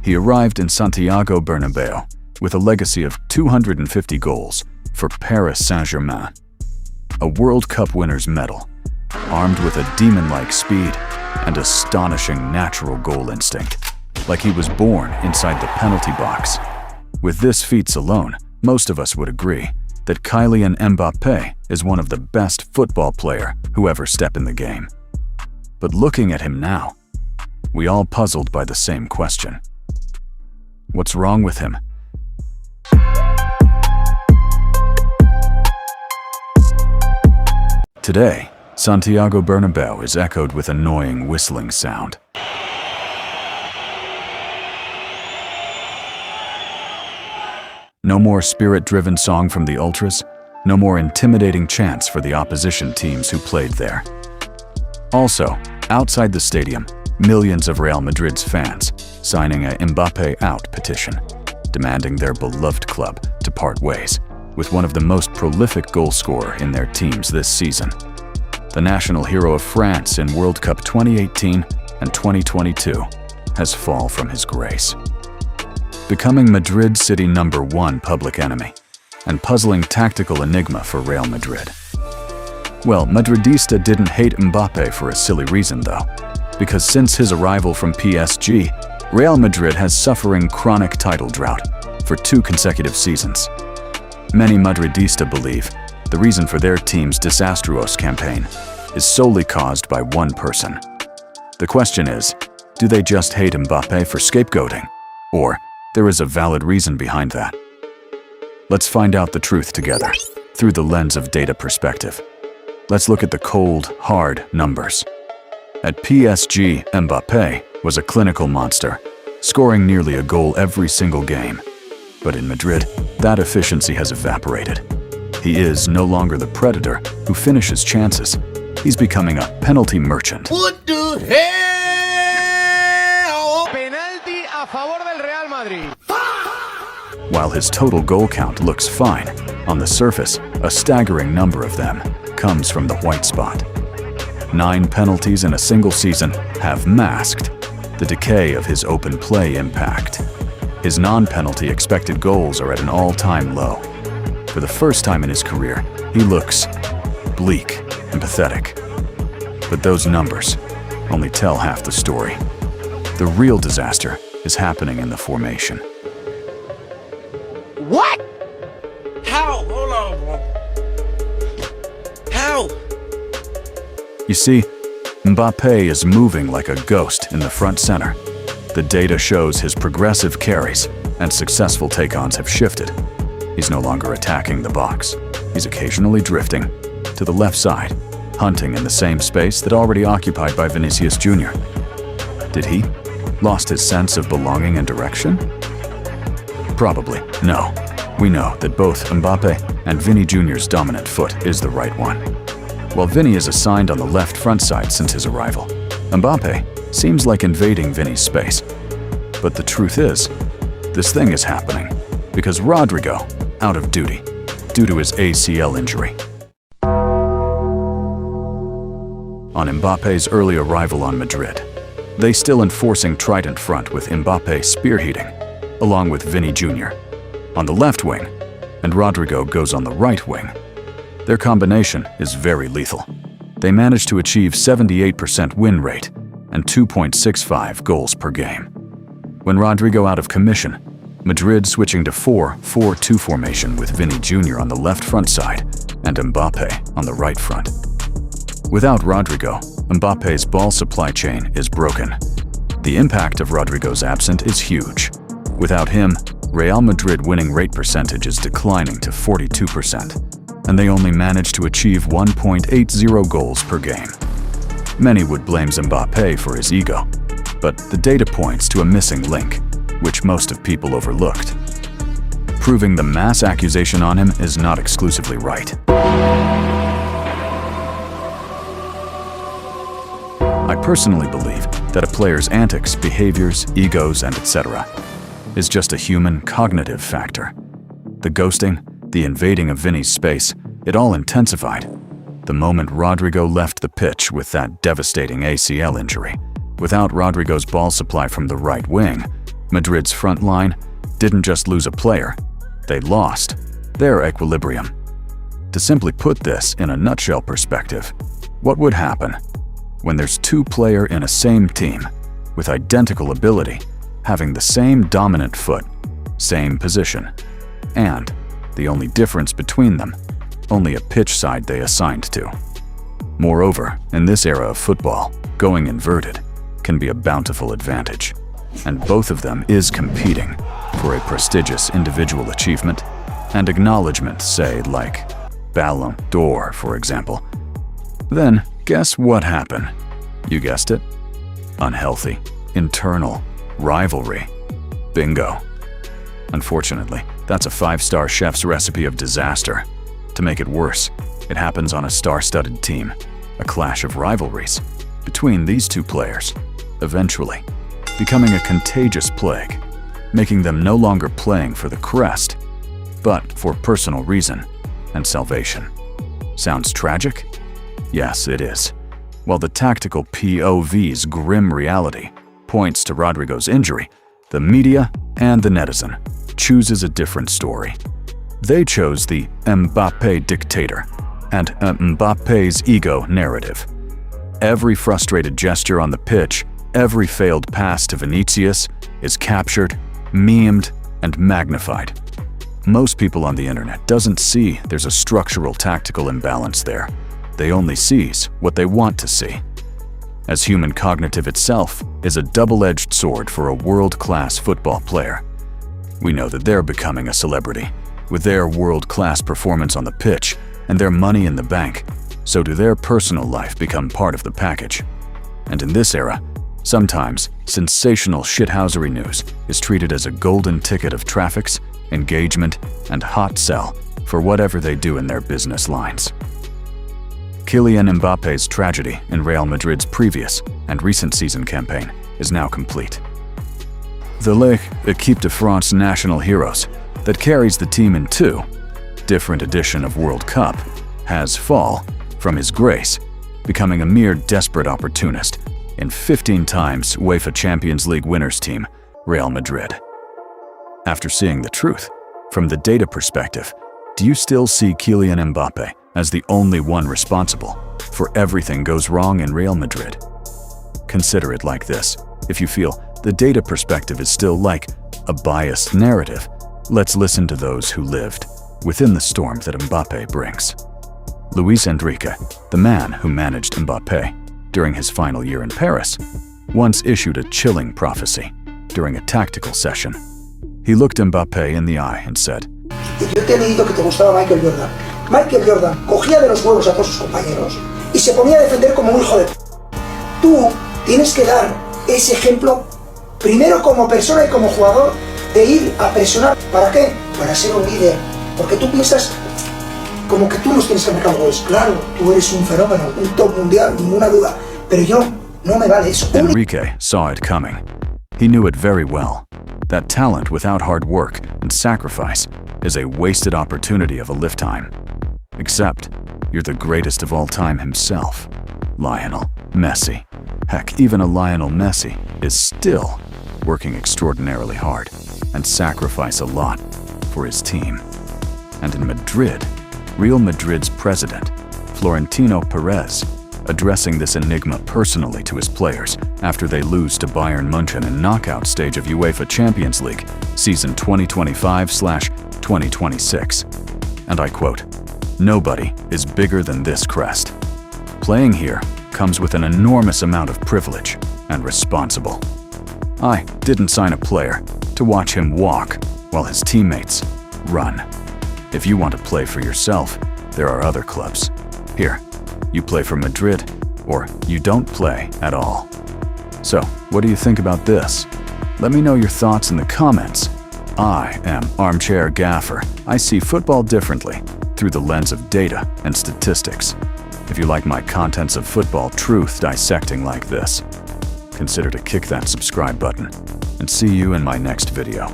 He arrived in Santiago Bernabéu with a legacy of 250 goals for Paris Saint-Germain, a World Cup winner's medal, armed with a demon-like speed and astonishing natural goal instinct, like he was born inside the penalty box. With this feats alone, most of us would agree that Kylian Mbappé is one of the best football player who ever stepped in the game. But looking at him now, we all puzzled by the same question. What's wrong with him? Today, Santiago Bernabéu is echoed with annoying whistling sound. No more spirit-driven song from the ultras, no more intimidating chants for the opposition teams who played there. Also, outside the stadium, millions of Real Madrid's fans signing a Mbappé out petition, demanding their beloved club to part ways with one of the most prolific goal scorer in their teams this season. The national hero of France in World Cup 2018 and 2022 has fallen from his grace, becoming Madrid City #1 public enemy and puzzling tactical enigma for Real Madrid. Well, Madridista didn't hate Mbappé for a silly reason though, because since his arrival from PSG, Real Madrid has suffering chronic title drought for 2 consecutive seasons. Many Madridista believe the reason for their team's disastrous campaign is solely caused by one person. The question is, do they just hate Mbappé for scapegoating? Or there is a valid reason behind that? Let's find out the truth together, through the lens of data perspective. Let's look at the cold, hard numbers. At PSG, Mbappé was a clinical monster, scoring nearly a goal every single game. But in Madrid, that efficiency has evaporated. He is no longer the predator who finishes chances. He's becoming a penalty merchant. What the hell? Penalty a favor del Real Madrid. While his total goal count looks fine, on the surface, a staggering number of them comes from the white spot. 9 penalties in a single season have masked the decay of his open play impact. His non-penalty expected goals are at an all-time low. For the first time in his career, he looks bleak and pathetic. But those numbers only tell half the story. The real disaster is happening in the formation. What? How? Hold on, bro. How? You see, Mbappé is moving like a ghost in the front center. The data shows his progressive carries and successful take-ons have shifted. He's no longer attacking the box. He's occasionally drifting to the left side, hunting in the same space that already occupied by Vinícius Júnior. Did he lost his sense of belonging and direction? Probably no. We know that both Mbappé and Vini Jr.'s dominant foot is the right one. While Vini is assigned on the left front side since his arrival, Mbappé seems like invading Vini's space. But the truth is, this thing is happening because Rodrygo out of duty due to his ACL injury. On Mbappé's early arrival on Madrid, they still enforcing trident front with Mbappé spearheading, along with Vini Jr. on the left wing and Rodrygo Goes on the right wing. Their combination is very lethal. They managed to achieve 78% win rate and 2.65 goals per game. When Rodrygo out of commission, Madrid switching to 4-4-2 formation with Vini Jr. on the left front side and Mbappé on the right front. Without Rodrygo, Mbappé's ball supply chain is broken. The impact of Rodrygo's absence is huge. Without him, Real Madrid winning rate percentage is declining to 42%, and they only managed to achieve 1.80 goals per game. Many would blame Mbappé for his ego, but the data points to a missing link, which most of people overlooked. Proving the mass accusation on him is not exclusively right. I personally believe that a player's antics, behaviors, egos, and etc. is just a human cognitive factor. The ghosting, the invading of Vini's space, it all intensified the moment Rodrygo left the pitch with that devastating ACL injury. Without Rodrygo's ball supply from the right wing, Madrid's front line didn't just lose a player, they lost their equilibrium. To simply put this in a nutshell perspective, what would happen when there's two players in a same team with identical ability, having the same dominant foot, same position, and the only difference between them, only a pitch side they assigned to? Moreover, in this era of football, going inverted can be a bountiful advantage, and both of them is competing for a prestigious individual achievement and acknowledgement, say like Ballon d'Or, for example. Then, guess what happened? You guessed it. Unhealthy, internal rivalry. Bingo. Unfortunately, that's a five-star chef's recipe of disaster. To make it worse, it happens on a star-studded team, a clash of rivalries between these two players, eventually becoming a contagious plague, making them no longer playing for the crest, but for personal reason and salvation. Sounds tragic? Yes, it is. While the tactical POV's grim reality points to Rodrygo's injury, the media and the netizen chooses a different story. They chose the Mbappé Dictator and Mbappe's ego narrative. Every frustrated gesture on the pitch, every failed pass to Vinícius is captured, memed, and magnified. Most people on the internet doesn't see there's a structural tactical imbalance there. They only sees what they want to see. As human cognitive itself is a double-edged sword for a world-class football player. We know that they're becoming a celebrity. With their world-class performance on the pitch and their money in the bank, so do their personal life become part of the package. And in this era, sometimes sensational shithousery news is treated as a golden ticket of traffics, engagement, and hot sell for whatever they do in their business lines. Kylian Mbappe's tragedy in Real Madrid's previous and recent season campaign is now complete. The L'équipe de France national heroes that carries the team in two different edition of World Cup has fall from his grace, becoming a mere desperate opportunist in 15 times UEFA Champions League winners team, Real Madrid. After seeing the truth, from the data perspective, do you still see Kylian Mbappé as the only one responsible for everything goes wrong in Real Madrid? Consider it like this. If you feel the data perspective is still like a biased narrative, let's listen to those who lived within the storm that Mbappé brings. Luis Enrique, the man who managed Mbappé during his final year in Paris, once issued a chilling prophecy during a tactical session. He looked Mbappé in the eye and said, Yo te he leído que te gustaba Michael Jordan. Michael Jordan cogía de los huevos a todos sus compañeros y se ponía a defender como un hijo de... Tú tienes que dar ese ejemplo primero como persona y como jugador de ir a presionar. ¿Para qué? Para ser un líder. Porque tú piensas como que tú nos tienes que marcar goles. Claro, tú eres un fenómeno, un top mundial, ninguna duda. Pero yo, no me vale eso. Enrique saw it coming. He knew it very well. That talent without hard work and sacrifice is a wasted opportunity of a lifetime. Except, you're the greatest of all time himself, Lionel Messi. Heck, even a Lionel Messi is still working extraordinarily hard and sacrifice a lot for his team. And in Madrid, Real Madrid's president, Florentino Pérez, addressing this enigma personally to his players after they lose to Bayern München in knockout stage of UEFA Champions League season 2025/2026. And I quote, "Nobody is bigger than this crest. Playing here comes with an enormous amount of privilege and responsible. I didn't sign a player to watch him walk while his teammates run. If you want to play for yourself, there are other clubs. Here, you play for Madrid, or you don't play at all." So, what do you think about this? Let me know your thoughts in the comments. I am Armchair Gaffer. I see football differently through the lens of data and statistics. If you like my contents of football truth dissecting like this, consider to kick that subscribe button, and see you in my next video.